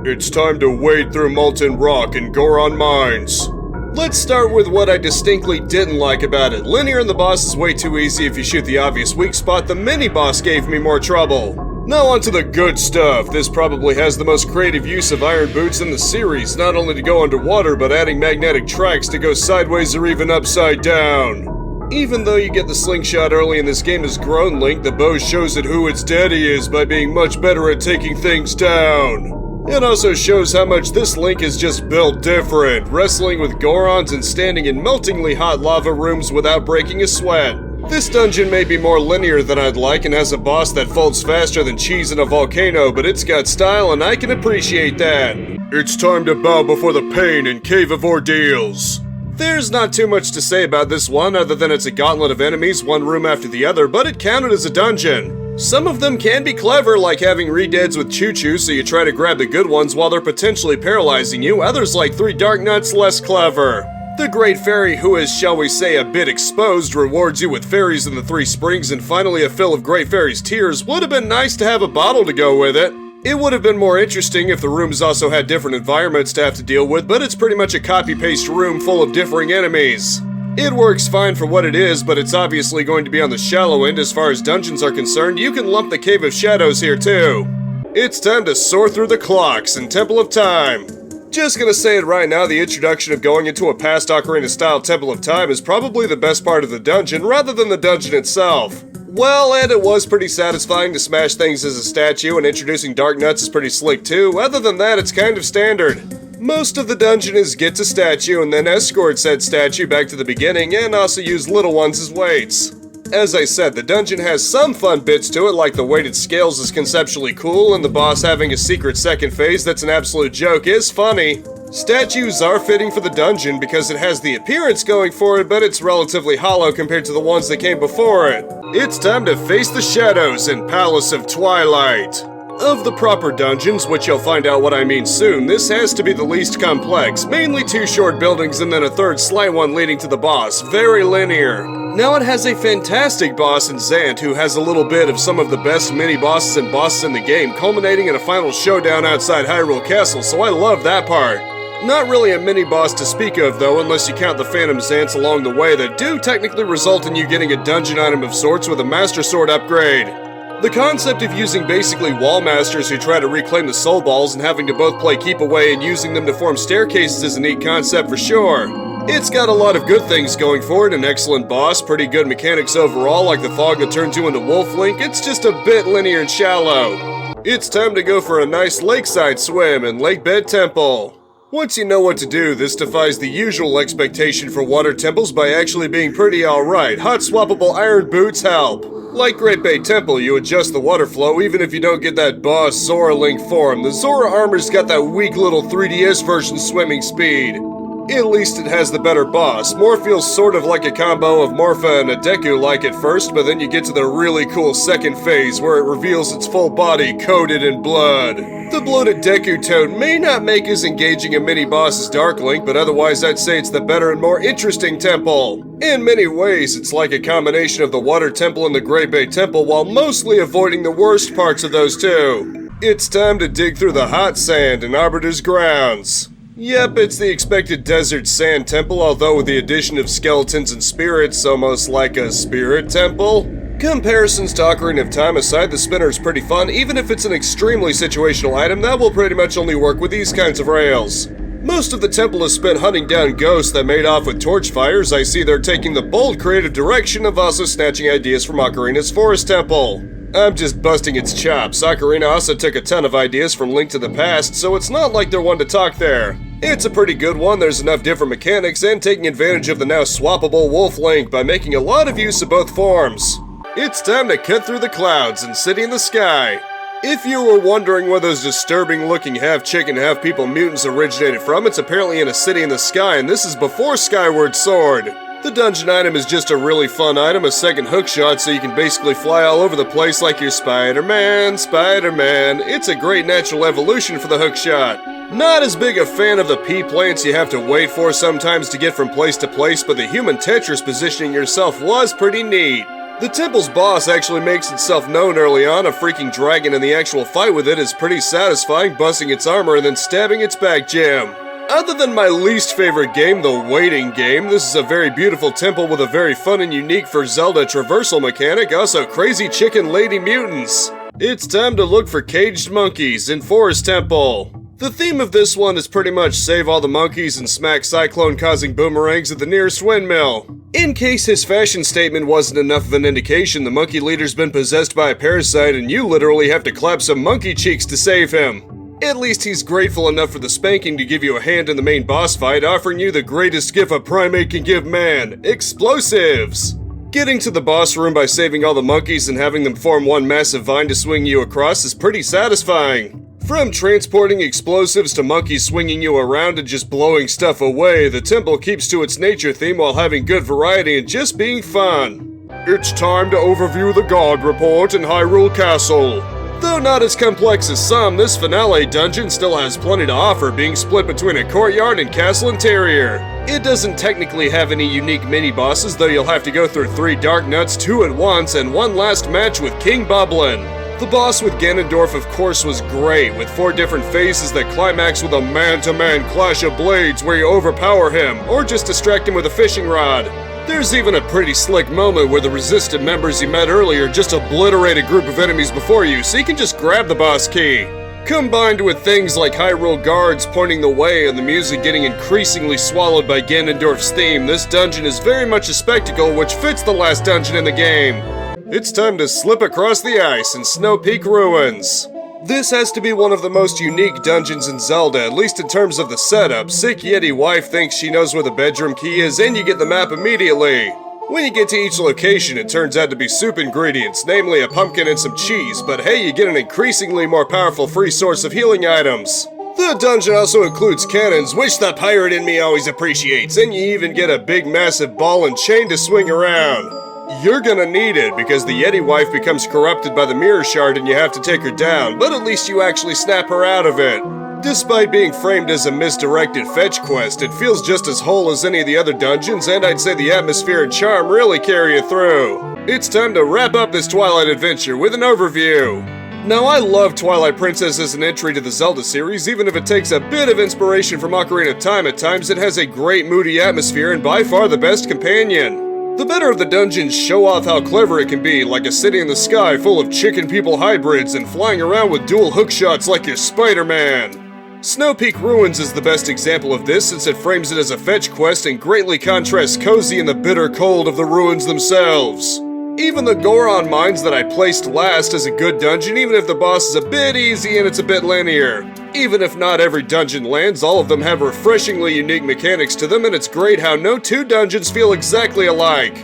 It's time to wade through molten rock in Goron Mines. Let's start with what I distinctly didn't like about it. Linear and the boss is way too easy if you shoot the obvious weak spot. The mini-boss gave me more trouble. Now onto the good stuff. This probably has the most creative use of iron boots in the series, not only to go underwater, but adding magnetic tracks to go sideways or even upside down. Even though you get the slingshot early in this game as grown Link, the bow shows it who its daddy is by being much better at taking things down. It also shows how much this Link is just built different, wrestling with Gorons and standing in meltingly hot lava rooms without breaking a sweat. This dungeon may be more linear than I'd like and has a boss that folds faster than cheese in a volcano, but it's got style and I can appreciate that. It's time to bow before the pain in Cave of Ordeals. There's not too much to say about this one other than it's a gauntlet of enemies, one room after the other, but it counted as a dungeon. Some of them can be clever, like having redeads with choo-choo so you try to grab the good ones while they're potentially paralyzing you. Others, like 3 Dark Nuts, less clever. The Great Fairy, who is, shall we say, a bit exposed, rewards you with fairies in the 3 springs and finally a fill of Great Fairy's tears. Would have been nice to have a bottle to go with it. It would have been more interesting if the rooms also had different environments to have to deal with, but it's pretty much a copy-paste room full of differing enemies. It works fine for what it is, but it's obviously going to be on the shallow end as far as dungeons are concerned. You can lump the Cave of Shadows here too. It's time to soar through the clocks in Temple of Time. Just gonna say it right now, the introduction of going into a past Ocarina-style Temple of Time is probably the best part of the dungeon, rather than the dungeon itself. Well, and it was pretty satisfying to smash things as a statue, and introducing Dark Nuts is pretty slick too. Other than that, it's kind of standard. Most of the dungeon is get to statue and then escort said statue back to the beginning, and also use little ones as weights. As I said, the dungeon has some fun bits to it, like the weighted scales is conceptually cool, and the boss having a secret second phase that's an absolute joke is funny. Statues are fitting for the dungeon because it has the appearance going for it, but it's relatively hollow compared to the ones that came before it. It's time to face the shadows in Palace of Twilight. Of the proper dungeons, which you'll find out what I mean soon, this has to be the least complex. Mainly 2 short buildings and then a 3rd slight one leading to the boss. Very linear. Now it has a fantastic boss in Zant, who has a little bit of some of the best mini-bosses and bosses in the game, culminating in a final showdown outside Hyrule Castle, so I love that part. Not really a mini-boss to speak of though, unless you count the Phantom Zants along the way that do technically result in you getting a dungeon item of sorts with a Master Sword upgrade. The concept of using basically wall masters who try to reclaim the soul balls and having to both play keep away and using them to form staircases is a neat concept for sure. It's got a lot of good things going for it, an excellent boss, pretty good mechanics overall like the fog that turns you into Wolf Link. It's just a bit linear and shallow. It's time to go for a nice lakeside swim in Lakebed Temple. Once you know what to do, this defies the usual expectation for water temples by actually being pretty alright. Hot swappable iron boots help. Like Great Bay Temple, you adjust the water flow even if you don't get that boss Zora Link form. The Zora armor's got that weak little 3DS version swimming speed. At least it has the better boss. More feels sort of like a combo of Morpha and a Deku like at first, but then you get to the really cool second phase where it reveals its full body coated in blood. The bloated Deku Toad may not make as engaging a mini-boss as Dark Link, but otherwise I'd say it's the better and more interesting temple. In many ways, it's like a combination of the Water Temple and the Great Bay Temple while mostly avoiding the worst parts of those two. It's time to dig through the hot sand in Arbiter's grounds. Yep, it's the expected desert sand temple, although with the addition of skeletons and spirits, almost like a spirit temple. Comparisons to Ocarina of Time aside, the spinner is pretty fun. Even if it's an extremely situational item, that will pretty much only work with these kinds of rails. Most of the temple is spent hunting down ghosts that made off with torch fires. I see they're taking the bold creative direction of also snatching ideas from Ocarina's Forest Temple. I'm just busting its chops. Ocarina also took a ton of ideas from Link to the Past, so it's not like they're one to talk there. It's a pretty good one, there's enough different mechanics, and taking advantage of the now swappable Wolf Link by making a lot of use of both forms. It's time to cut through the clouds and City in the Sky. If you were wondering where those disturbing looking half chicken, half people mutants originated from, it's apparently in a city in the sky, and this is before Skyward Sword. The dungeon item is just a really fun item, a second hookshot so you can basically fly all over the place like you're Spider-Man, Spider-Man. It's a great natural evolution for the hookshot. Not as big a fan of the pea plants you have to wait for sometimes to get from place to place, but the human Tetris positioning yourself was pretty neat. The temple's boss actually makes itself known early on. A freaking dragon in the actual fight with it is pretty satisfying, busting its armor and then stabbing its back jam. Other than my least favorite game, the waiting game, this is a very beautiful temple with a very fun and unique for Zelda traversal mechanic, also crazy chicken lady mutants. It's time to look for caged monkeys in Forest Temple. The theme of this one is pretty much save all the monkeys and smack Cyclone causing boomerangs at the nearest windmill. In case his fashion statement wasn't enough of an indication, the monkey leader's been possessed by a parasite and you literally have to clap some monkey cheeks to save him. At least he's grateful enough for the spanking to give you a hand in the main boss fight, offering you the greatest gift a primate can give man: explosives! Getting to the boss room by saving all the monkeys and having them form one massive vine to swing you across is pretty satisfying. From transporting explosives to monkeys swinging you around and just blowing stuff away, the temple keeps to its nature theme while having good variety and just being fun. It's time to overview the God Report in Hyrule Castle. Though not as complex as some, this finale dungeon still has plenty to offer, being split between a courtyard and castle interior. It doesn't technically have any unique mini-bosses, though you'll have to go through 3 Dark Nuts 2 at once and one last match with King Bublin. The boss with Ganondorf, of course, was great, with 4 different phases that climax with a man-to-man clash of blades where you overpower him, or just distract him with a fishing rod. There's even a pretty slick moment where the resistant members you met earlier just obliterate a group of enemies before you, so you can just grab the boss key. Combined with things like Hyrule guards pointing the way and the music getting increasingly swallowed by Ganondorf's theme, this dungeon is very much a spectacle which fits the last dungeon in the game. It's time to slip across the ice in Snowpeak Ruins. This has to be one of the most unique dungeons in Zelda, at least in terms of the setup. Sick Yeti wife thinks she knows where the bedroom key is and you get the map immediately. When you get to each location, it turns out to be soup ingredients, namely a pumpkin and some cheese, but hey, you get an increasingly more powerful free source of healing items. The dungeon also includes cannons, which the pirate in me always appreciates, and you even get a big massive ball and chain to swing around. You're gonna need it, because the Yeti wife becomes corrupted by the mirror shard and you have to take her down, but at least you actually snap her out of it. Despite being framed as a misdirected fetch quest, it feels just as whole as any of the other dungeons, and I'd say the atmosphere and charm really carry you through. It's time to wrap up this Twilight adventure with an overview. Now, I love Twilight Princess as an entry to the Zelda series. Even if it takes a bit of inspiration from Ocarina of Time at times, it has a great moody atmosphere and by far the best companion. The better of the dungeons show off how clever it can be, like a city in the sky full of chicken people hybrids and flying around with dual hookshots like you're Spider-Man. Snowpeak Ruins is the best example of this, since it frames it as a fetch quest and greatly contrasts cozy in the bitter cold of the ruins themselves. Even the Goron Mines that I placed last is a good dungeon, even if the boss is a bit easy and it's a bit linear. Even if not every dungeon lands, all of them have refreshingly unique mechanics to them, and it's great how no 2 dungeons feel exactly alike.